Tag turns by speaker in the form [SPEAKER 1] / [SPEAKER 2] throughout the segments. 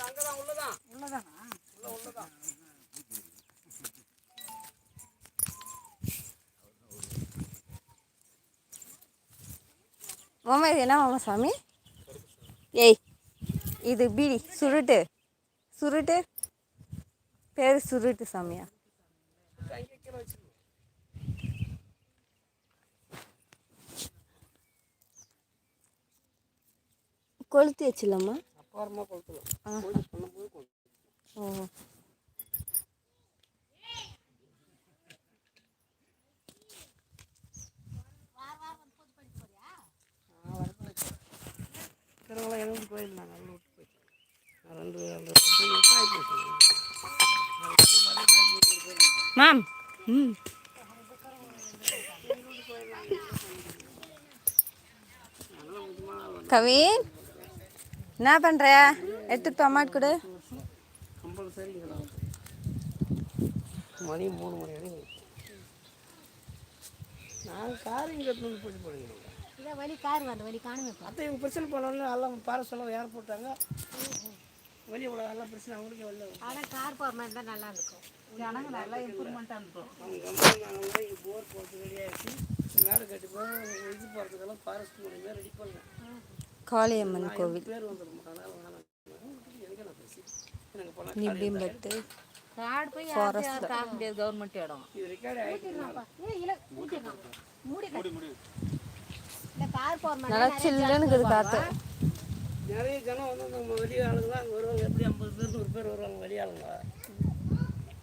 [SPEAKER 1] அங்கதான் உள்ளதான்.
[SPEAKER 2] உள்ளதானா?
[SPEAKER 1] உள்ளதான்.
[SPEAKER 3] மாமா இது என்ன மாமா சாமி? ஏய் இது பீடி சுருட்டு சுருட்டு பேர் சுருட்டு சாமியா? கொளுத்தி வச்சிடலாமா?
[SPEAKER 1] அப்பாரமா கொளுத்தலாம்.
[SPEAKER 3] ஓ
[SPEAKER 1] எனக்கு கோயில் நான் நல்லா விட்டு போயிட்டேன். 2 வருஷம் ஆகிப்போச்சு.
[SPEAKER 3] மேம் கவின் என்ன பண்ணுற? எடுத்துட்டு டொமாட் கொடு.
[SPEAKER 1] கம்பல்சரிங்களா? மணி 3 மணி வரைக்கும் நான் கார் இங்கே போயிட்டு போடுங்க.
[SPEAKER 2] இதான் வழி கார் வந்த வழி காணுமே.
[SPEAKER 1] அத்தை இவங்க பிரச்சனை போனோன்னு எல்லாம் பார சொல்ல யார் போட்டாங்க வெளியே உள்ள எல்லாம் பிரச்சனை அவங்களுக்கே வரல.
[SPEAKER 2] ஆனால் கார் போகிற மாதிரி தான் நல்லா இருக்கும். ஜனங்க நல்லா இம்ப்ரூவ்மெண்ட்டாக இருக்கும்.
[SPEAKER 1] அவங்க கம்பெனி இங்கே போர் போகிறது ரெடியாகிடுச்சு. மேலே கட்டி போய் இது போகிறதுக்கெல்லாம் ஃபாரஸ்ட் மூலியமாக ரெடி பண்ணேன்.
[SPEAKER 3] காளியம்மன் கோவில்
[SPEAKER 1] பேர் வந்துடும். அதனால் வேணாம் எனக்கு நான் பேசி எனக்கு போனால்
[SPEAKER 3] நிப்பிம்பட்டு
[SPEAKER 2] காடு போய் யாரும் தாக்க முடியாது. கவர்மெண்ட் இடம்
[SPEAKER 1] இது ரெக்கார்டு ஆகிட்டு
[SPEAKER 2] இல்லை கார் போகிற மாதிரி
[SPEAKER 3] நல்லா சில்லுன்னு இருக்குது காற்று.
[SPEAKER 1] நிறைய ஜனம் வந்து நம்ம வெளியே ஆளுங்க தான் அங்கே வருவாங்க. எப்படி 50 பேர் 100 பேர் வருவாங்க வெளியே ஆளுங்க.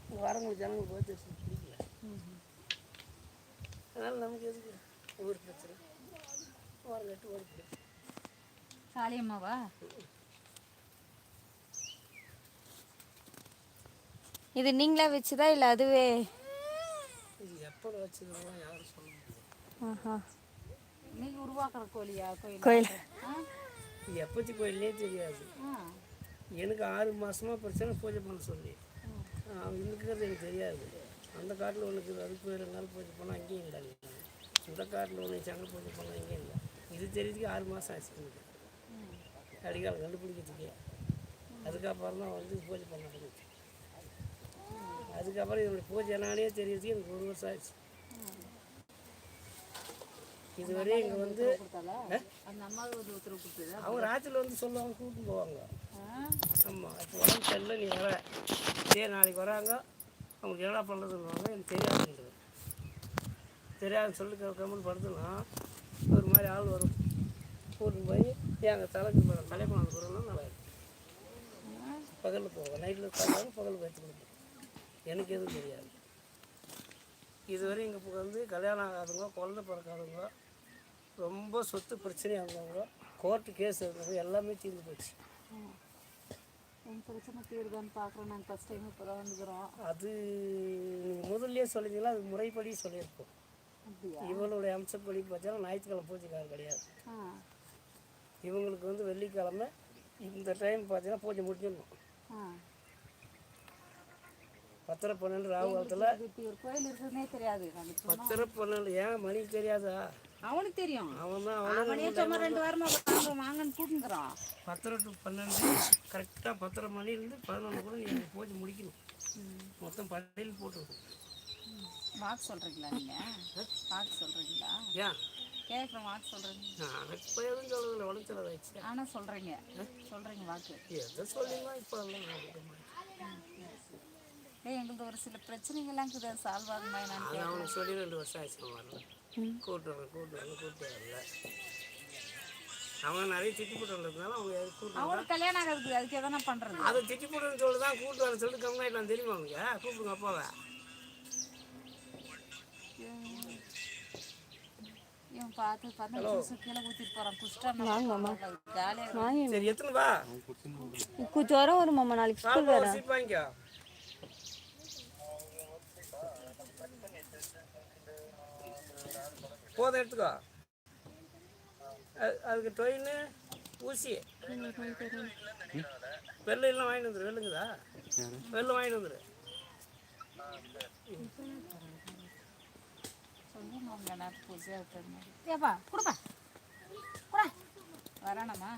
[SPEAKER 1] இங்கே வரவங்க ஜனங்கள் போய் பிடிக்கல. அதனால் நமக்கு எதுக்கு ஊர் பிரச்சனை ஓரங்கட்டு ஓடி
[SPEAKER 2] காளியம்மாவா?
[SPEAKER 3] இது நீங்களா வச்சுதா இல்லை அதுவே?
[SPEAKER 1] இது எப்போ வச்சுக்கிறோம் யாரும் சொல்ல முடியாது.
[SPEAKER 3] ஆஹா
[SPEAKER 2] நீங்கள் உருவாக்குற கோழியா?
[SPEAKER 3] கோயில்
[SPEAKER 1] இது எப்போச்சு கோயிலே தெரியாது. எனக்கு 6 மாதமாக பிரச்சனை பூஜை பண்ண சொல்லி அவன் இருக்கிறது எனக்கு தெரியாது. அந்த காட்டில் ஒன்று இருக்குது, அது கோயில் இருந்தாலும் பூஜை பண்ணால் அங்கேயும் இல்லை. இந்த காட்டில் ஒன்று சங்க பூஜை பண்ணால் அங்கேயும் இல்லை. இது தெரியுதுக்கு 6 மாதம் ஆச்சு எனக்கு அடிக்காலம் கண்டுபிடிக்கிறதுக்கே. அதுக்கப்புறம் தான் வந்து பூஜை பண்ண ஆரம்பிச்சு. அதுக்கப்புறம் இதனுடைய பூஜை என்னானே தெரியுறதுக்கு எனக்கு 1 வருஷம் ஆச்சு. இதுவரை இங்கே வந்து
[SPEAKER 2] அந்த அம்மாவுக்கு ஒரு உத்தரவு கொடுத்தது.
[SPEAKER 1] அவங்க ராத்திரியில் வந்து சொல்லுவாங்க, கூப்பிட்டு போவாங்க. ஆமாம் இப்போ உடம்பு சரியில்லை நீ வர இதே நாளைக்கு வராங்க. அவங்களுக்கு என்ன பண்ணுறதுன்னுவாங்க. எனக்கு தெரியாதுன்றது தெரியாதுன்னு சொல்லி கம்மல் படுத்துனா ஒரு மாதிரி ஆள் வரும். கூட்டின்னு போய் எங்கள் தலைக்கு தலைப்பணம் போகிறோம்னா நல்லா இருக்கும். பகலில் போவோம், நைட்டில் பார்த்தாங்க பகலில் வச்சு கொடுப்போம். எனக்கு எதுவும் தெரியாது. இதுவரை இங்கே வந்து கல்யாணம் ஆகாதவங்க, குழந்தை பிறக்காதவங்க, ரொம்ப சொத்து பிரச்சனையாக இருந்தவங்க, கோர்ட்டு கேஸ் இருந்தவங்க எல்லாமே தீர்ந்து போச்சு.
[SPEAKER 2] எங்கள் பிரச்சனை தீர்தான்னு பார்க்குறோம். நாங்கள் ஃபஸ்ட் டைம் இப்போ தான் வந்துக்கிறோம்.
[SPEAKER 1] அது நீங்கள் முதல்லையே சொல்லிங்களா? அது முறைப்படி சொல்லியிருக்கோம். இவங்களுடைய அம்சப்படி பார்த்தா ஞாயிற்றுக்கிழமை பூஜைக்காக கிடையாது. இவங்களுக்கு வந்து வெள்ளிக்கிழமை இந்த டைம் பார்த்தீங்கன்னா பூஜை முடிஞ்சிடணும். 10:12 ராகு காலத்தில்
[SPEAKER 2] ஒரு கோயில் இருக்குதுன்னே தெரியாது.
[SPEAKER 1] 10:12 ஏன் மணிக்கு தெரியாதா?
[SPEAKER 2] அவனுக்கு தெரியும்.
[SPEAKER 1] அவன் தான்
[SPEAKER 2] அவனே சும்மா 2 வாரமாக வாங்கன்னு கூட்டுங்கிறான்.
[SPEAKER 1] 10 to 12 கரெக்டாக 10:30 மணிலேருந்து 11 கூட நீங்கள் பூஜை முடிக்கணும். மொத்தம் பள்ளியில் போட்டுருக்கும்.
[SPEAKER 2] வாக்கு சொல்கிறீங்களா? நீங்கள் வாக்கு சொல்கிறீங்களா?
[SPEAKER 1] ஏன்
[SPEAKER 2] கேட்குறேன். வாக்கு சொல்கிறீங்க?
[SPEAKER 1] எனக்கு இப்போ எதுவும் சொல்கிறதில்ல, உடம்பு
[SPEAKER 2] ஆனால் சொல்கிறீங்க வாக்கு
[SPEAKER 1] எதை சொல்லிங்களா? இப்போ எல்லாம்
[SPEAKER 2] எங்களுக்கு ஒரு சில பிரச்சனைகள்லாம் இருக்குது. சால்வ் ஆகுமா என்னன்னு
[SPEAKER 1] அவனுக்கு சொல்லி 2 வருஷம் ஆச்சு. வரல கூட்டு வரல. அவன் நிறைய திட்டி போட்டு வந்ததுனால
[SPEAKER 2] அவனுக்கு கல்யாணம் ஆகாது. அதுக்கு எதனா பண்ணுறது?
[SPEAKER 1] அதை திட்டி போட்டுன்னு சொல்லி தான் கூட்டு வர சொல்லிட்டு கம்மியாயிட்டான். தெரியுமா அவங்க? கூப்பிடுங்க அப்பாவை.
[SPEAKER 2] இவன் பார்த்து கீழே ஊற்றிட்டு போகிறான். குஷ்டம் ஜாலியாக.
[SPEAKER 1] சரி எத்தனை வா
[SPEAKER 3] ஜுரம் வரும் மாமா. நாளைக்கு ஸ்கூல் வேற.
[SPEAKER 1] வாங்கிக்கோ. போதை எடுத்துக்கோ. அதுக்கு டொயின்னு ஊசி வெள்ளையெல்லாம் வாங்கிட்டு வந்துடு. வெள்ளுங்குதா? வெள்ளை வாங்கிட்டு வந்துடு.
[SPEAKER 2] சொல்லி கொடுப்பா. வரானம்மா